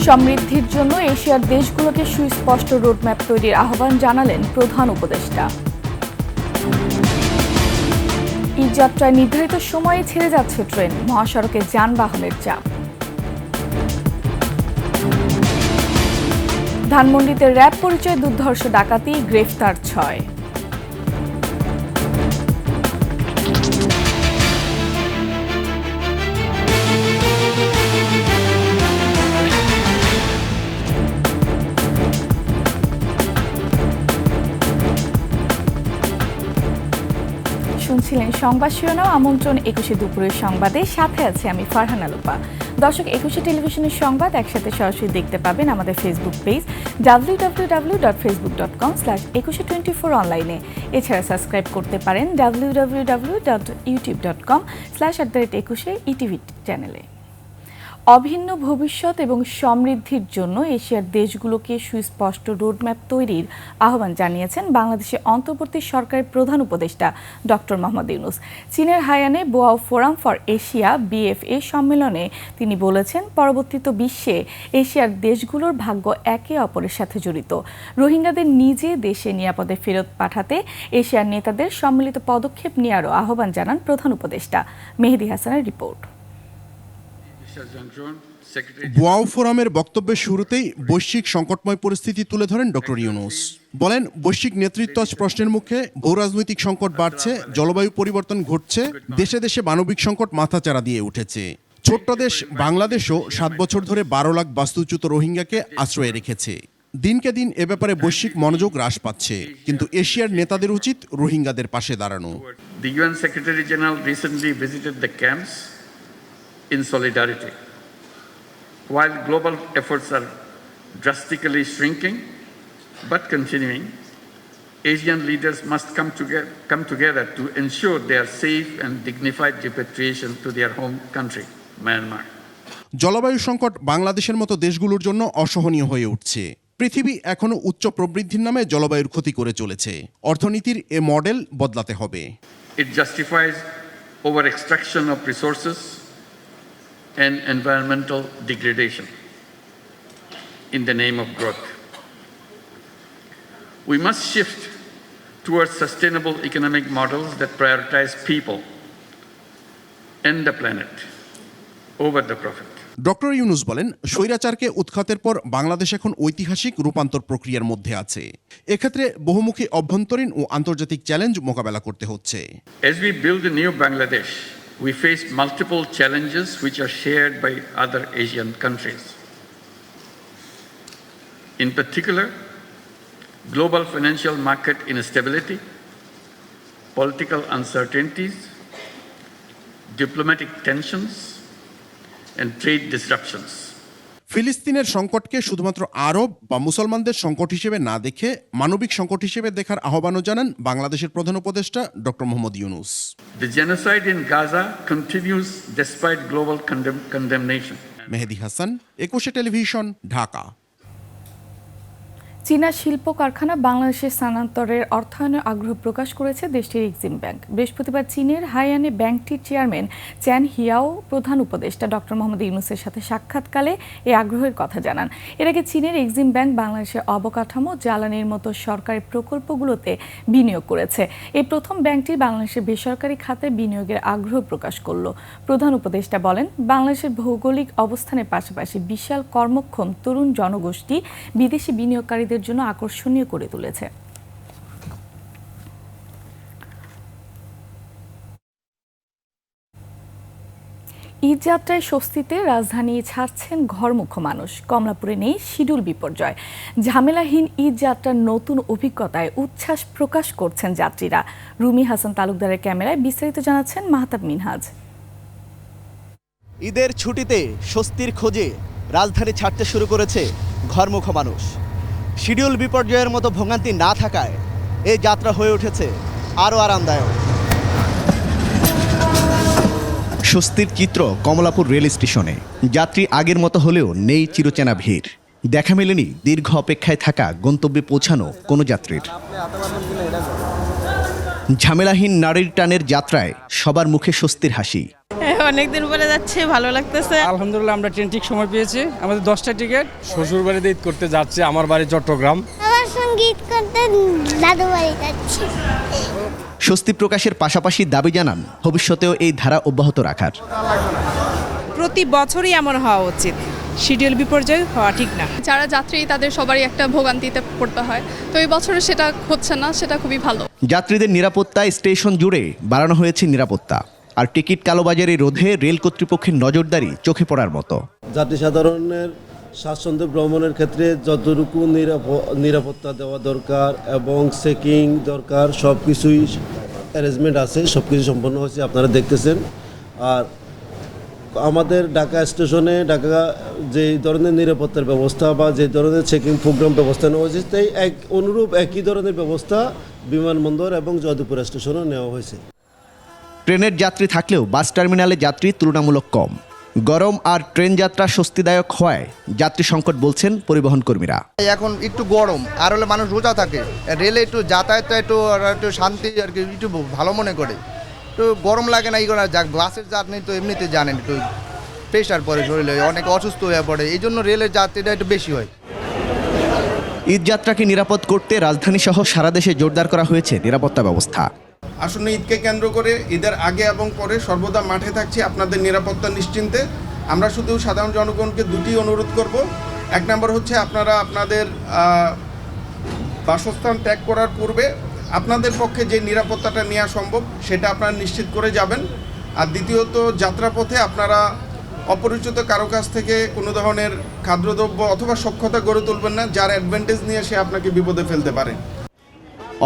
সমৃদ্ধির জন্য এশিয়ার দেশগুলোকে সুস্পষ্ট রোডম্যাপ তৈরির আহ্বান জানালেন প্রধান উপদেষ্টা। ঈদ যাত্রায় নির্ধারিত সময়ে ছেড়ে যাচ্ছে ট্রেন, মহাসড়কে যানবাহনের চাপ। ধানমন্ডিতে র্যাব পরিচয় দুর্ধর্ষ ডাকাতি, গ্রেফতার ৬। শুনছিলেন সংবাদ শিরোনাম। আমন্ত্রণ ২১শে দুপুরের সংবাদে, সাথে আছে আমি ফারহানা লোপা। দর্শক, ২১শে টেলিভিশনের সংবাদ একসাথে সরাসরি দেখতে পাবেন আমাদের ফেসবুক পেজ www.facebook.com/2124 অনলাইনে। এছাড়া সাবস্ক্রাইব করতে পারেন www.youtube.com/21 চ্যানেলে। অভিন্ন ভবিষ্যৎ এবং সমৃদ্ধির জন্য এশিয়ার দেশগুলোকে সুস্পষ্ট রোডম্যাপ তৈরির আহ্বান জানিয়েছেন বাংলাদেশের অন্তর্বর্তী সরকারের প্রধান উপদেষ্টা ডক্টর মোহাম্মদ ইউনূস। চীনের হাইয়ানে Boao forum for Asia BFA সম্মেলনে তিনি বলেছেন, পরবর্তীত বিশ্বে এশিয়ার দেশগুলোর ভাগ্য একে অপরের সাথে জড়িত। রোহিঙ্গাদের নিজে দেশে নিরাপদে ফেরত পাঠাতে এশিয়ার নেতাদের সম্মিলিত পদক্ষেপ নেওয়ারও আহ্বান জানান প্রধান উপদেষ্টা। মেহেদী হাসানের রিপোর্ট। বোয়াও ফোরামের বক্তব্যের শুরুতেই বৈশ্বিক সংকটময় পরিস্থিতি তুলে ধরেন ডক্টর ইউনূস। বলেন, বৈশ্বিক নেতৃত্ব প্রশ্নের মুখে, ভূরাজনৈতিক সংকট বাড়ছে, জলবায়ু পরিবর্তন ঘটছে, দেশে দেশে মানবিক সংকট মাথাচাড়া দিয়ে উঠেছে। ছোট্ট দেশ বাংলাদেশও ৭ বছর ধরে ১২ লাখ বাস্তুচ্যুত রোহিঙ্গাকে আশ্রয়ে রেখেছে। দিনকে দিন এ ব্যাপারে বৈশ্বিক মনোযোগ হ্রাস পাচ্ছে, কিন্তু এশিয়ার নেতাদের উচিত রোহিঙ্গাদের পাশে দাঁড়ানো। The UN Secretary General recently visited the camps in solidarity. While global efforts are drastically shrinking but continuing, Asian leaders must come together to ensure their safe and dignified repatriation to their home country, Myanmar. জলবায়ু সংকট বাংলাদেশের মতো দেশগুলোর জন্য অসহনীয় হয়ে উঠছে। পৃথিবী এখনো উচ্চ প্রবৃদ্ধির নামে জলবায়ুর ক্ষতি করে চলেছে। অর্থনীতির এ মডেল বদলাতে হবে। It justifies over extraction of resources and environmental degradation in the name of growth. We must shift towards sustainable economic models that prioritize people and the planet over the profit. Doctor Yunus বলেন, স্বৈরাচারকে উৎখাতের পর বাংলাদেশ এখন ঐতিহাসিক রূপান্তর প্রক্রিয়ার মধ্যে আছে। এক্ষেত্রে বহুমুখী অভ্যন্তরীণ ও আন্তর্জাতিক চ্যালেঞ্জ মোকাবেলা করতে হচ্ছে। As we build a new Bangladesh, we face multiple challenges which are shared by other Asian countries. In particular, global financial market instability, political uncertainties, diplomatic tensions, and trade disruptions. ফিলিস্তিনের সংকটকে শুধুমাত্র আরব বা মুসলমানদের সংকট হিসেবে না দেখে মানবিক সংকট হিসেবে দেখার আহ্বানও জানান বাংলাদেশের প্রধান উপদেষ্টা doctor Mohammad Yunus. The genocide in Gaza continues despite global condemnation. মেহেদী হাসান, ২১শে টেলিভিশন, ঢাকা। চীনা শিল্প কারখানা বাংলাদেশে স্থানান্তরের অর্থায়নে আগ্রহ প্রকাশ করেছে দেশটির এক্সিম ব্যাংক। বৃহস্পতিবার চীনের হাইয়ানে ব্যাংকটির চেয়ারম্যান চ্যান হিয়াও প্রধান উপদেষ্টা ডক্টর মোহাম্মদ ইউনূসের সাথে সাক্ষাৎকালে এই আগ্রহের কথা জানান। এর আগে চীনের এক্সিম ব্যাংক বাংলাদেশের অবকাঠামো, জ্বালানির মতো সরকারি প্রকল্পগুলোতে বিনিয়োগ করেছে। এই প্রথম ব্যাংকটি বাংলাদেশের বেসরকারি খাতে বিনিয়োগের আগ্রহ প্রকাশ করল। প্রধান উপদেষ্টা বলেন, বাংলাদেশের ভৌগোলিক অবস্থানের পাশাপাশি বিশাল কর্মক্ষম তরুণ জনগোষ্ঠী বিদেশি বিনিয়োগকারীদের জন্য আকর্ষণীয় করে তুলেছে। ঈদ যাত্রায় স্বস্তিতে রাজধানী ছাড়ছেন ঘরমুখো মানুষ। কমলাপুরে নেই শিডিউল বিপর্যয়। ঝামেলাহীন ঈদ যাত্রার নতুন অভিজ্ঞতায় উচ্ছ্বাস প্রকাশ করছেন যাত্রীরা। রুমি হাসান তালুকদারের ক্যামেরায় বিস্তারিত জানাচ্ছেন মাহতাব মিনহাজ। ঈদের ছুটিতে স্বস্তির খোঁজে রাজধানী ছাড়তে শুরু করেছে ঘরমুখো মানুষ। শিডিউল বিপর্যয়ের মতো ভোগান্তি না থাকায় এই যাত্রা হয়ে উঠেছে আরও আরামদায়ক। স্বস্তির চিত্র কমলাপুর রেল স্টেশনে। যাত্রী আগের মতো হলেও নেই চিরচেনা ভিড়। দেখা মেলেনি দীর্ঘ অপেক্ষায় থাকা গন্তব্যে পৌঁছানো কোনো যাত্রীর। ঝামেলাহীন নারীর টানের যাত্রায় সবার মুখে স্বস্তির হাসি। অনেকদিন পরে যাচ্ছে, ভালো লাগতেছে। আলহামদুলিল্লাহ আমরা ট্রেন ঠিক সময় পেয়েছি। আমাদের 10টা টিকিট। শ্বশুর বাড়িতে ঈদ করতে যাচ্ছি, আমার বাড়ি চট্টগ্রাম। আমার সঙ্গে ঈদ করতে দাদু বাড়ি যাচ্ছি। স্বস্তি প্রকাশের পাশাপাশি দাবি জানান ভবিষ্যতেও এই ধারা অব্যাহত রাখার। প্রতি বছরই এমন হওয়া উচিত, শিডিউল বিপর্যয় হওয়া ঠিক না। যারা যাত্রী তাদের সবারই একটা ভোগান্তিতে পড়তে হয়, তো এই বছরে সেটা হচ্ছে না, সেটা খুবই ভালো। যাত্রীদের নিরাপত্তায় স্টেশন জুড়ে বাড়ানো হয়েছে নিরাপত্তা, আর টিকিট কালোবাজারি রোধে রেল কর্তৃপক্ষের নজরদারি চোখে পড়ার মতো। যাত্রী সাধারণের স্বাচ্ছন্দ্য ভ্রমণের ক্ষেত্রে যতটুকু নিরাপত্তা দেওয়া দরকার এবং চেকিং দরকার সব কিছুই অ্যারেঞ্জমেন্ট আছে, সব কিছু সম্পন্ন হয়েছে, আপনারা দেখতেছেন। আর আমাদের ঢাকা স্টেশনে যে ধরনের নিরাপত্তার ব্যবস্থা বা যে ধরনের চেকিং প্রোগ্রাম ব্যবস্থা নেওয়া হয়েছে, তাই অনুরূপ একই ধরনের ব্যবস্থা বিমানবন্দর এবং যাদবপুর স্টেশনেও নেওয়া হয়েছে। ট্রেনের যাত্রী থাকলেও বাস টার্মিনালে যাত্রী তুলনামূলক কম। গরম আর ট্রেন যাত্রা স্বস্তিদায়ক হওয়ায় যাত্রী সংকট বলছেন পরিবহন কর্মীরা। এখন একটু গরম, আর হলে মানুষ রোজা থাকে, রেলে একটু যাতায়াতটা একটু শান্তি আর কি, একটু ভালো মনে করে, একটু গরম লাগে না। এই করে বাসের যাত্রী তো এমনিতে জানেন একটু প্রেশার পড়ে শরীরে, অনেক অসুস্থ হয়ে পড়ে, এই জন্য রেলের যাত্রীটা একটু বেশি হয়। ঈদ যাত্রাকে নিরাপদ করতে রাজধানী সহ সারা দেশে জোরদার করা হয়েছে নিরাপত্তা ব্যবস্থা। আসন্ন ঈদকে কেন্দ্র করে ঈদের আগে এবং পরে সর্বদা মাঠে থাকছি আপনাদের নিরাপত্তা নিশ্চিন্তে। আমরা শুধু সাধারণ জনগণকে দুটি অনুরোধ করব। এক নম্বর হচ্ছে আপনারা আপনাদের বাসস্থান ত্যাগ করার পূর্বে আপনাদের পক্ষে যে নিরাপত্তাটা নেওয়া সম্ভব সেটা আপনারা নিশ্চিত করে যাবেন। আর দ্বিতীয়ত, যাত্রাপথে আপনারা অপরিচিত কারো কাছ থেকে কোনো ধরনের খাদ্যদ্রব্য অথবা সখ্যতা গড়ে তুলবেন না, যার অ্যাডভান্টেজ নিয়ে সে আপনাকে বিপদে ফেলতে পারে।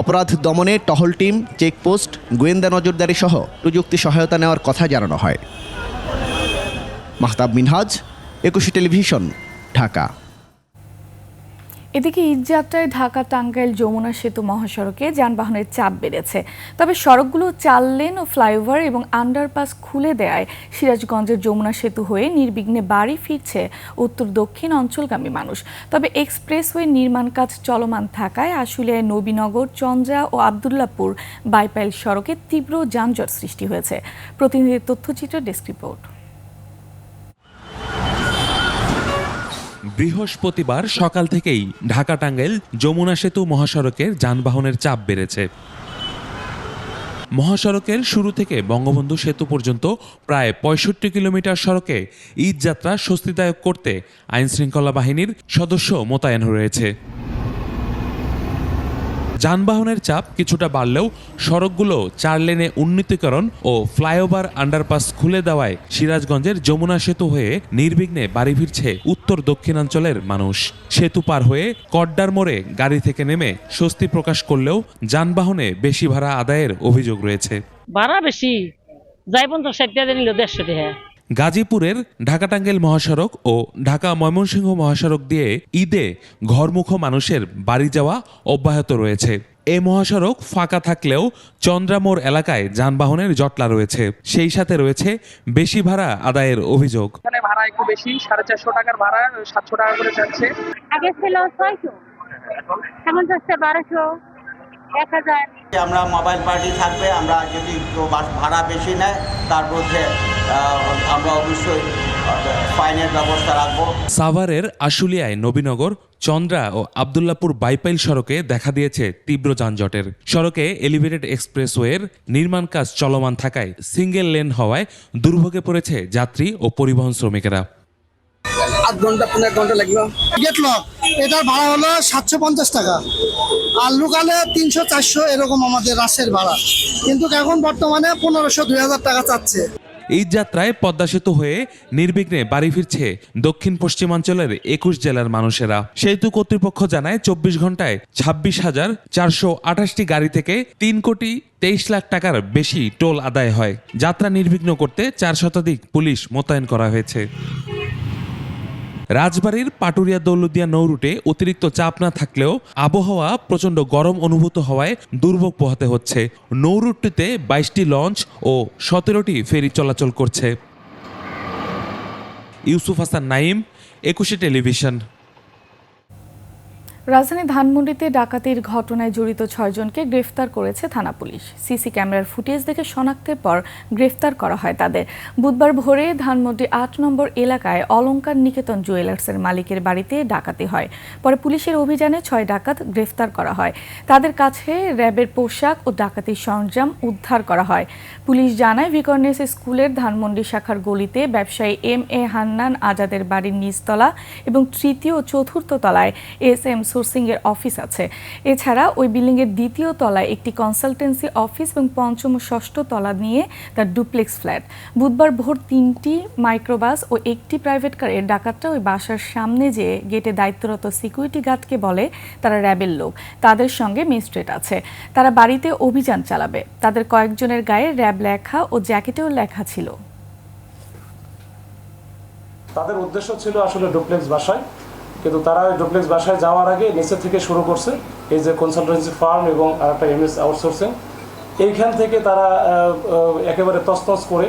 অপরাধ দমনে টহল টিম, চেকপোস্ট, গোয়েন্দা নজরদারি সহ প্রযুক্তি সহায়তা নেওয়ার কথা জানানো হয়। মাহতাব মিনহাজ, 21 টেলিভিশন, ঢাকা। এদিকে ঈদযাত্রায় ঢাকা টাঙ্গাইল যমুনা সেতু মহাসড়কে যানবাহনের চাপ বেড়েছে। তবে সড়কগুলো 4 লেন ও ফ্লাইওভার এবং আন্ডারপাস খুলে দেয়ায় সিরাজগঞ্জের যমুনা সেতু হয়ে নির্বিঘ্নে বাড়ি ফিরছে উত্তর দক্ষিণ অঞ্চলগামী মানুষ। তবে এক্সপ্রেসওয়ে নির্মাণ কাজ চলমান থাকায় আশুলিয়ায় নবীনগর, চন্দ্রা ও আবদুল্লাপুর বাইপাইল সড়কে তীব্র যানজট সৃষ্টি হয়েছে। প্রতিনিধির তথ্যচিত্র, ডেস্ক রিপোর্ট। বৃহস্পতিবার সকাল থেকেই ঢাকা টাঙ্গাইল যমুনা সেতু মহাসড়কের যানবাহনের চাপ বেড়েছে। মহাসড়কের শুরু থেকে বঙ্গবন্ধু সেতু পর্যন্ত প্রায় 65 কিলোমিটার সড়কে ঈদযাত্রা স্বস্তিদায়ক করতে আইনশৃঙ্খলা বাহিনীর সদস্য মোতায়েন রয়েছে। যানবাহনের চাপ কিছুটা বাড়লেও সড়কগুলো 4 লেনে উন্নীতকরণ ও ফ্লাইওভার আন্ডারপাস খুলে দেওয়ায় সিরাজগঞ্জের যমুনা সেতু হয়ে নির্বিঘ্নে বাড়ি ফিরছে উত্তর দক্ষিণাঞ্চলের মানুষ। সেতু পার হয়ে কড্ডার মোড়ে গাড়ি থেকে নেমে স্বস্তি প্রকাশ করলেও যানবাহনে বেশি ভাড়া আদায়ের অভিযোগ রয়েছে। ভাড়া বেশি, যাই 50 টাকা নিল 150 টাকা। গাজীপুরের ঢাকা টাঙ্গাইল মহাসড়ক ও ঢাকা ময়মনসিংহ মহাসড়ক দিয়ে ঈদে ঘরমুখো মানুষের বাড়ি যাওয়া অব্যাহত রয়েছে। এ মহাসড়ক ফাঁকা থাকলেও চন্দ্রামোড় এলাকায় যানবাহনের জটলা রয়েছে, সেই সাথে রয়েছে বেশি ভাড়া আদায়ের অভিযোগ। এখানে ভাড়া একটু বেশি, 450 টাকার ভাড়া 700 টাকা করে যাচ্ছে। আগে ছিল 600, এখন যাচ্ছে 1200, 1000। আমরা মোবাইল পার্টি থাকবে, আমরা যদি কেউ ভাড়া বেশি নেয় তার মধ্যে আমরা অবশ্যই ফাইনের ব্যবস্থা রাখবো। সাভারের আশুলিয়ায় নবীনগর, চন্দ্রা ও আবদুল্লাপুর বাইপাইল সড়কে দেখা দিয়েছে তীব্র যানজটের। সড়কে এলিভেটেড এক্সপ্রেসওয়ের নির্মাণ কাজ চলমান থাকায় সিঙ্গেল লেন হওয়ায় দুর্ভোগে পড়েছে যাত্রী ও পরিবহন শ্রমিকেরা। 8 ঘন্টা 15 ঘন্টা লাগলো। টিকিট লক, এটার ভাড়া হলো 750 টাকা, আর লোকালে 300-400 এরকম আমাদের রাশের ভাড়া, কিন্তু এখন বর্তমানে 1500-2000 টাকা চাচ্ছে। ঈদ যাত্রায় পদ্মা সেতু হয়ে নির্বিঘ্নে বাড়ি ফিরছে দক্ষিণ পশ্চিমাঞ্চলের 21 জেলার মানুষেরা। সেতু কর্তৃপক্ষ জানায় 24 ঘন্টায় 26,428টি গাড়ি থেকে 3,23 লাখ টাকার বেশি টোল আদায় হয়। যাত্রা নির্বিঘ্ন করতে 4 শতাধিক পুলিশ মোতায়েন করা হয়েছে। রাজবাড়ীর পাটুরিয়া দৌলতদিয়া নৌরুটে অতিরিক্ত চাপ না থাকলেও আবহাওয়া প্রচণ্ড গরম অনুভূত হওয়ায় দুর্ভোগ পোহাতে হচ্ছে। নৌরুটটিতে 22টি লঞ্চ ও 17টি ফেরি চলাচল করছে। ইউসুফ হাসান নাইম, 21 টেলিভিশন। রাজধানী ধানমন্ডিতে ডাকাতির ঘটনায় জড়িত 6 জনকে গ্রেফতার করেছে থানা পুলিশ। সিসি ক্যামেরার ফুটেজ দেখে শনাক্তের পর গ্রেফতার করা হয় তাদের। বুধবার ভোরে ধানমন্ডি 8 নম্বর এলাকায় অলংকার নিকেতন জুয়েলার্সের মালিকের বাড়িতে ডাকাতি হয়। পরে পুলিশের অভিযানে 6 ডাকাত গ্রেফতার করা হয়। তাদের কাছে র্যাবের পোশাক ও ডাকাতির সরঞ্জাম উদ্ধার করা হয়। পুলিশ জানায়, ভিকর্নেস স্কুলের ধানমন্ডি শাখার গলিতে ব্যবসায়ী MA হান্নান আজাদের বাড়ির নিচতলা এবং তৃতীয় ও চতুর্থ তলায় SM সোর্সিং এর অফিস আছে। এছাড়া ওই বিল্ডিং এর দ্বিতীয় তলায় একটি কনসালটেন্সি অফিস এবং পঞ্চম ও ষষ্ঠ তলা নিয়ে তার ডুপ্লেক্স ফ্ল্যাট। বুধবার ভোর 3টি মাইক্রোবাস ও একটি প্রাইভেট কারে ডাকাতরা ওই বাসার সামনে যেয়ে গেটে দায়িত্বরত সিকিউরিটি গার্ডকে বলে তারা র্যাবের লোক, তাদের সঙ্গে ম্যাজিস্ট্রেট আছে, তারা বাড়িতে অভিযান চালাবে। তাদের কয়েকজনের গায়ে র্যাব লেখা ও জ্যাকেটেও লেখা ছিল। তাদের উদ্দেশ্য ছিল আসলে ডুপ্লেক্স বাসায়, কিন্তু তারা ডুপ্লেক্স বাসায় যাওয়ার আগে নিচে থেকে শুরু করছে এই যে কনসালটেন্সি ফার্ম এবং আরেকটা MS আউটসোর্সিং। এইখান থেকে তারা একেবারে তছনছ করে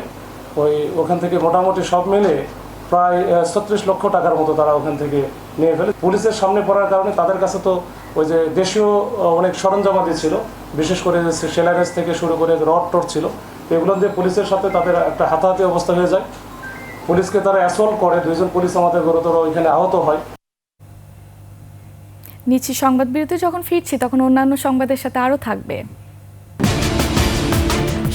ওখান থেকে মোটামুটি সব মিলে প্রায় 36 লক্ষ টাকার মতো তারা ওখান থেকে নিয়ে ফেলে। পুলিশের সামনে পড়ার কারণে তাদের কাছে তো ওই যে দেশীয় অনেক সরঞ্জামাদি ছিল, বিশেষ করে সেলারেস থেকে শুরু করে রড টড ছিল। এগুলো দিয়ে পুলিশের সাথে তাদের একটা হাতাহাতি অবস্থা হয়ে যায়। পুলিশকে তারা অ্যাসল্ট করে, 2 জন পুলিশ আমাদের গুরুতর ওইখানে আহত হয়। নিচ্ছি সংবাদ বিরতি। যখন ফিরছি তখন অন্যান্য সংবাদের সাথে আরও থাকবে।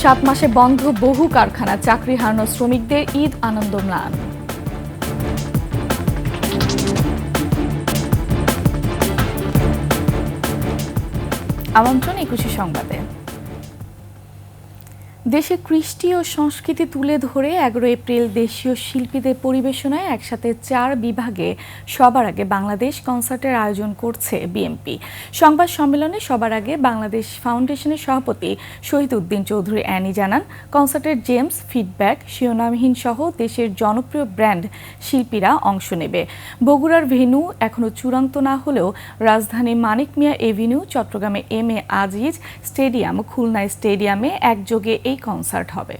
7 মাসে বন্ধ বহু কারখানা, চাকরি হারানো শ্রমিকদের ঈদ আনন্দ ম্লান। আমন্ত্রণ 21 সংবাদে। দেশে কৃষ্টি ও সংস্কৃতি তুলে ধরে 11 এপ্রিল দেশীয় শিল্পীদের পরিবেশনায় একসাথে 4 বিভাগে সবার আগে বাংলাদেশ কনসার্টের আয়োজন করছে বিএমপি। সংবাদ সম্মেলনে সবার আগে বাংলাদেশ ফাউন্ডেশনের সভাপতি শহীদ উদ্দিন চৌধুরী অ্যানি জানান, কনসার্টের জেমস, ফিডব্যাক, শিরোনামহীন সহ দেশের জনপ্রিয় ব্র্যান্ড শিল্পীরা অংশ নেবে। বগুড়ার ভেন্যু এখনও চূড়ান্ত না হলেও রাজধানী মানিক মিয়া এভিনিউ, চট্টগ্রামে MA আজিজ স্টেডিয়াম, খুলনা স্টেডিয়ামে একযোগে এই কনসার্ট হবে।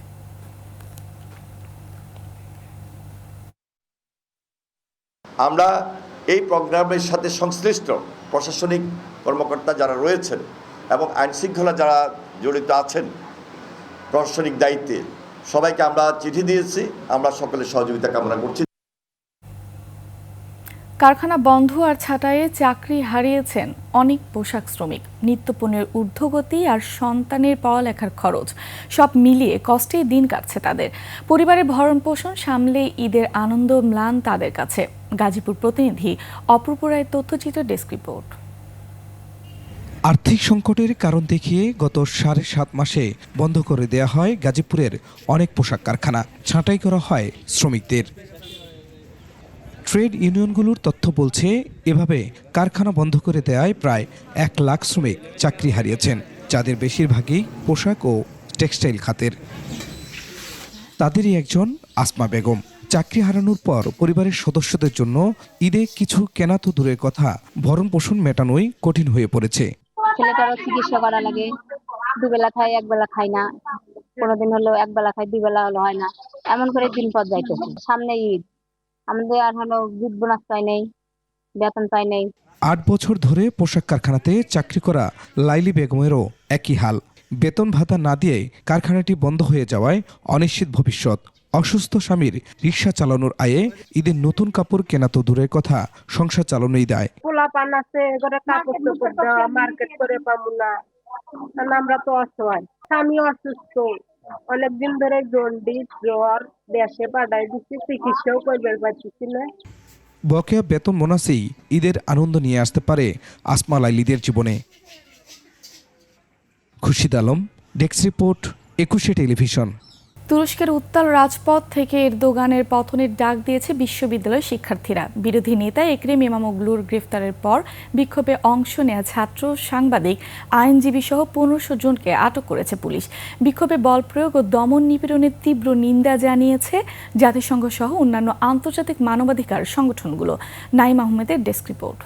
আমরা এই প্রোগ্রামের সাথে সংশ্লিষ্ট প্রশাসনিক কর্মকর্তা যারা রয়েছেন এবং আইনশৃঙ্খলা যারা জড়িত আছেন প্রশাসনিক দায়িত্বে, সবাইকে আমরা চিঠি দিয়েছি। আমরা সকলের সহযোগিতা কামনা করছি। কারখানা বন্ধ আর ছাঁটাইয়ে চাকরি হারিয়েছেন অনেক পোশাক শ্রমিক। নিত্যপণ্যের ঊর্ধ্বগতি আর সন্তানের পড়ালেখার খরচ সব মিলিয়ে কষ্টেই দিন কাটছে তাদের। পরিবারের ভরণ পোষণ সামলে ঈদের আনন্দ ম্লান তাদের কাছে। গাজীপুর প্রতিনিধি অপূর্ব রায়ের তথ্যচিত্র ডেস্ক রিপোর্ট। আর্থিক সংকটের কারণ দেখিয়ে গত 7.5 মাসে বন্ধ করে দেয়া হয় গাজীপুরের অনেক পোশাক কারখানা, ছাঁটাই করা হয় শ্রমিকদের। ট্রেড ইউনিয়নগুলোর তথ্য বলছে, এভাবে কারখানা বন্ধ করে দেয়ায় প্রায় 1 লাখ শ্রমিক চাকরি হারিয়েছেন, যাদের বেশিরভাগই পোশাক ও টেক্সটাইল খাতের। তাদেরই একজন আসমা বেগম। চাকরি হারানোর পর পরিবারের সদস্যদের জন্য ঈদে কিছু কেনা তো দূরের কথা, ভরণ পোষণ মেটানোই কঠিন হয়ে পড়েছে। ছেলেটারও চিকিৎসা করা লাগে, 2 বেলা খাই 1 বেলা খাই না, কোনোদিন হলো 1 বেলা খাই 2 বেলা হলো হয় না, এমন করে দিন পথ যাইতেছে। সামনে ঈদ, আমাদের আর হলো ঈদ বোনাস পাই নেই, বেতন পাই নেই। 8 বছর ধরে পোশাক কারখানাতে চাকরি করা লাইলি বেগমেরও একই হাল। বেতন ভাতা না দিয়ে কারখানাটি বন্ধ হয়ে যাওয়ায় অনিশ্চিত ভবিষ্যৎ। অসুস্থ স্বামীর রিক্সা চালানোর আয়ে ঈদের নতুন কাপড় কেনা তো দূরের কথা, সংসার চালানোই দায়। পোলা পান আছে, এবারে কাপড় চোপড় দেওয়া, মার্কেট করে পাবো না, আমরা তো অসহায়। স্বামী অসুস্থ, অনেকদিন ধরে জন্ডিস জ্বর, দেশে পাঠাই দিচ্ছি, চিকিৎসাও করবে পারছি না। বকেয়া বেতন বোনাসেই ঈদের আনন্দ নিয়ে আসতে পারে আসমা লাইলিদের জীবনে। Khurshid Alam, desk report, 21 television. তুরস্কের উত্তাল রাজপথ থেকে এরদোগানের পতনের ডাক দিয়েছে বিশ্ববিদ্যালয়ের শিক্ষার্থীরা। বিরোধী নেতা একরেম ইমামোগলুর গ্রেফতারের পর বিক্ষোভে অংশ নেয়া ছাত্র, সাংবাদিক, আইনজীবী সহ 1500 জনকে আটক করেছে পুলিশ। বিক্ষোভে বল প্রয়োগ ও দমন নিপীড়নের তীব্র নিন্দা জানিয়েছে জাতিসংঘ সহ অন্যান্য আন্তর্জাতিক মানবাধিকার সংগঠনগুলো। নাইম আহমেদের desk report.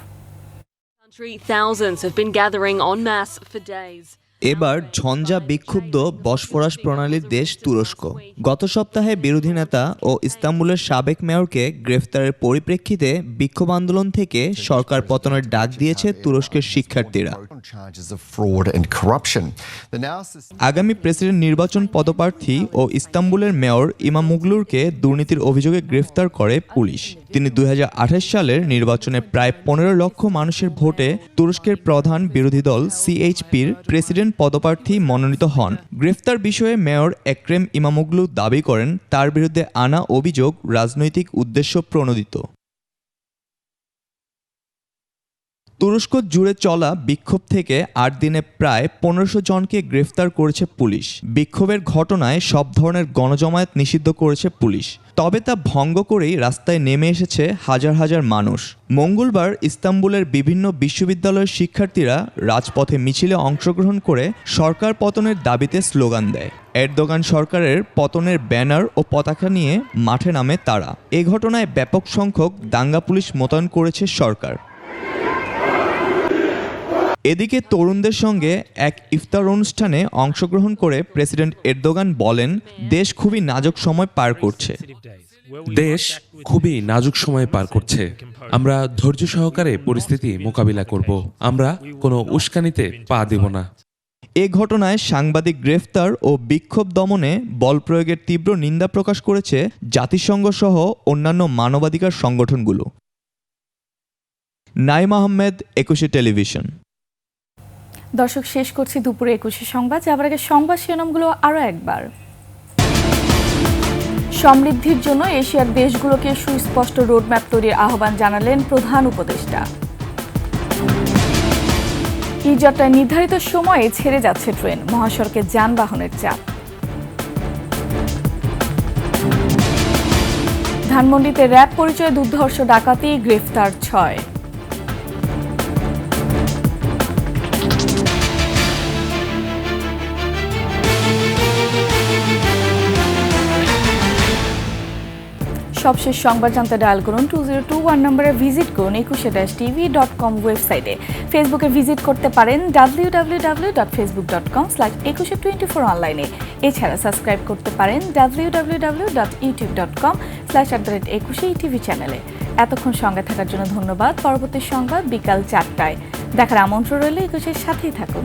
Thousands have been gathering en masse for days. এবার ঝঞ্ঝা বিক্ষুব্ধ বসফরাস প্রণালীর দেশ তুরস্ক। গত সপ্তাহে বিরোধী নেতা ও ইস্তাম্বুলের সাবেক মেয়রকে গ্রেফতারের পরিপ্রেক্ষিতে বিক্ষোভ আন্দোলন থেকে সরকার পতনের ডাক দিয়েছে তুরস্কের শিক্ষার্থীরা। আগামী প্রেসিডেন্ট নির্বাচন পদপ্রার্থী ও ইস্তাম্বুলের মেয়র ইমামোগলুকে দুর্নীতির অভিযোগে গ্রেফতার করে পুলিশ। তিনি 2028 সালের নির্বাচনে প্রায় 15 লক্ষ মানুষের ভোটে তুরস্কের প্রধান বিরোধী দল সিএইচপির প্রেসিডেন্ট পদপ্রার্থী মনোনীত হন। গ্রেফতার বিষয়ে মেয়র এক্রেম ইমামোগলু দাবি করেন তার বিরুদ্ধে আনা অভিযোগ রাজনৈতিক উদ্দেশ্য প্রণোদিত। তুরস্ক জুড়ে চলা বিক্ষোভ থেকে 8 দিনে প্রায় 1500 জনকে গ্রেফতার করেছে পুলিশ। বিক্ষোভের ঘটনায় সব ধরনের গণজমায়েত নিষিদ্ধ করেছে পুলিশ, তবে তা ভঙ্গ করেই রাস্তায় নেমে এসেছে হাজার হাজার মানুষ। মঙ্গলবার ইস্তাম্বুলের বিভিন্ন বিশ্ববিদ্যালয়ের শিক্ষার্থীরা রাজপথে মিছিলে অংশগ্রহণ করে সরকার পতনের দাবিতে স্লোগান দেয়। এরদোগান সরকারের পতনের ব্যানার ও পতাকা নিয়ে মাঠে নামে তারা। এ ঘটনায় ব্যাপক সংখ্যক দাঙ্গা পুলিশ মোতায়েন করেছে সরকার। এদিকে তরুণদের সঙ্গে এক ইফতার অনুষ্ঠানে অংশগ্রহণ করে প্রেসিডেন্ট এরদোগান বলেন, দেশ খুবই নাজুক সময় পার করছে। আমরা ধৈর্য সহকারে পরিস্থিতি মোকাবিলা করব। আমরা কোনো উস্কানিতে পা দেব না। এ ঘটনায় সাংবাদিক গ্রেফতার ও বিক্ষোভ দমনে বল প্রয়োগের তীব্র নিন্দা প্রকাশ করেছে জাতিসংঘ সহ অন্যান্য মানবাধিকার সংগঠনগুলো। নাইম আহমেদ, 21 টেলিভিশন। দর্শক, শেষ করছি দুপুরে 21 সংবাদ। যাবার আগে সংবাদ শিরোনামগুলো আরও একবার। সমৃদ্ধির জন্য এশিয়ার দেশগুলোকে সুস্পষ্ট রোডম্যাপ তৈরির আহ্বান জানালেন প্রধান উপদেষ্টা। ঈদযাত্রায় নির্ধারিত সময়ে ছেড়ে যাচ্ছে ট্রেন, মহাসড়কে যানবাহনের চাপ। ধানমন্ডিতে র্যাব পরিচয়ে দুর্ধর্ষ ডাকাতি, গ্রেফতার 6। সবশেষ সংবাদ জানতে ডায়াল করুন 2021 নম্বরে, ভিজিট করুন 21-tv.com ওয়েবসাইটে। ফেসবুকে ভিজিট করতে পারেন www.facebook.com/2124 অনলাইনে। এছাড়া সাবস্ক্রাইব করতে পারেন www.youtube.com/21etv চ্যানেলে। এতক্ষণ সঙ্গে থাকার জন্য ধন্যবাদ। পরবর্তী সংবাদ বিকাল 4টায় দেখার আমন্ত্রণ রইল। 21-এর সাথেই থাকুন।